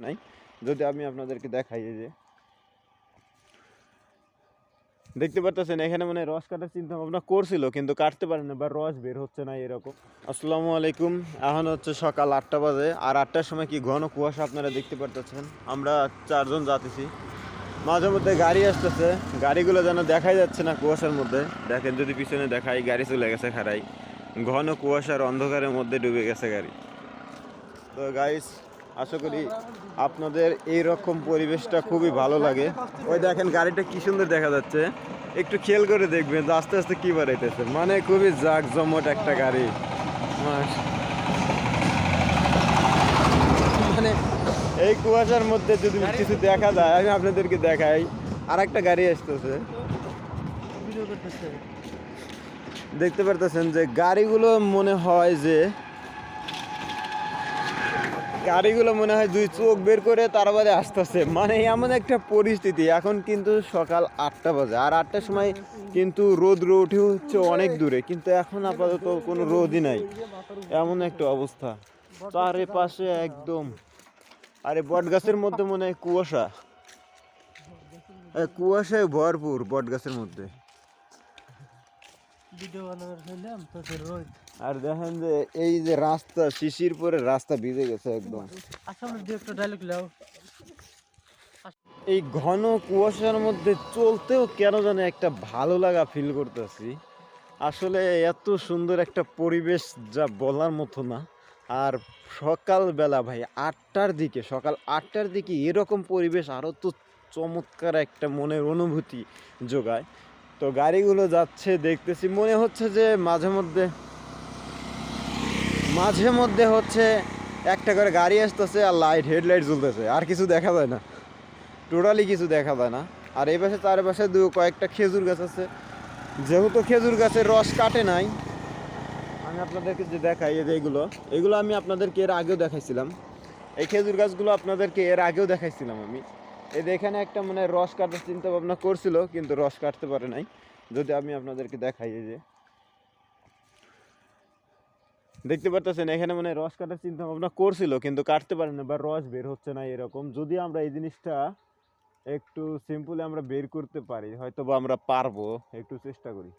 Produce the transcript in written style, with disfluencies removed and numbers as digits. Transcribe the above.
নাই যদি আমি আপনাদেরকে দেখাই, এই যে দেখতে পারতেছেন এখানে মানে রস কাটার চিন্তা ভাবনা করছিল কিন্তু কাটতে পারে না বা রস বের হচ্ছে না এরকম। আসসালামু আলাইকুম। এখন হচ্ছে সকাল 8টা বাজে, আর 8টার সময় কি ঘন কুয়াশা আপনারা দেখতে পারতেছেন। আমরা 4জন যাতেছি, মাঝে মধ্যে গাড়ি আসতেছে, গাড়িগুলো যেন দেখাই যাচ্ছে না কুয়াশার মধ্যে। দেখেন যদি পিছনে দেখাই, গাড়ি চলে গেছে খাড়াই, ঘন কুয়াশার অন্ধকারের মধ্যে ডুবে গেছে গাড়ি। তো গাইস, আশা করি আপনাদের এই রকম পরিবেশটা খুবই ভালো লাগে। ওই দেখেন গাড়িটা কি সুন্দর দেখা যাচ্ছে, একটু খেয়াল করে দেখবেন যে আস্তে আস্তে কি বাড়াইতেছে, মানে খুবই জাঁকজমট একটা গাড়ি। মানে এই কুয়াশার মধ্যে যদি কিছু দেখা যায়, আমি আপনাদেরকে দেখাই। আর একটা গাড়ি আসতেছে, দেখতে পারতেছেন যে গাড়িগুলো মনে হয় দুই চোখ বের করে তারপরে আসতেছে, মানে এমন একটা পরিস্থিতি। এখন কিন্তু সকাল 8টা বাজে, আর 8টার সময় কিন্তু রোদ উঠে হচ্ছে অনেক দূরে, কিন্তু এখন আপাতত কোনো রোদই নাই, এমন একটা অবস্থা। চারিপাশে একদম, আরে বট গাছের মধ্যে মনে হয় কুয়াশা, কুয়াশায় ভরপুর বট গাছের মধ্যে। আর দেখেন যে এই যে রাস্তা, শিশির পরে রাস্তা ভিজে গেছে একদম। এই ঘন কুয়াশার মধ্যে চলতেও কেন জানে একটা ভালো লাগা ফিল করতেছি। আসলে এত সুন্দর একটা পরিবেশ যা বলার মতো না। আর সকালবেলা ভাই 8টার দিকে এরকম পরিবেশ আরও তো চমৎকার একটা মনের অনুভূতি যোগায়। তো গাড়িগুলো যাচ্ছে দেখতেছি, মনে হচ্ছে যে মাঝে মধ্যে হচ্ছে একটা করে গাড়ি আসতেছে আর হেডলাইট জ্বলতেছে, আর কিছু দেখা যায় না, টোটালি কিছু দেখা যায় না। আর এই পাশে চারপাশে কয়েকটা খেজুর গাছ আছে, যেহেতু খেজুর গাছের রস কাটে নাই। আমি আপনাদেরকে যে দেখাই, এই যে এগুলো আমি আপনাদেরকে এর আগেও দেখাইছিলাম। এই খেজুর গাছগুলো আপনাদেরকে এর আগেও দেখাইছিলাম আমি। এই যে এখানে একটা মানে রস কাটার চিন্তা ভাবনা করছিল কিন্তু রস কাটতে পারে নাই। যদি আমি আপনাদেরকে দেখাই, এই যে দেখতে পারতেছেন এখানে মানে রস কাটার চিন্তা ভাবনা করছিল কিন্তু কাটতে পারে না বা রস বের হচ্ছে না এরকম। যদি আমরা এই জিনিসটা একটু সিম্পলি আমরা বের করতে পারি, হয়তো বা আমরা পারবো, একটু চেষ্টা করি।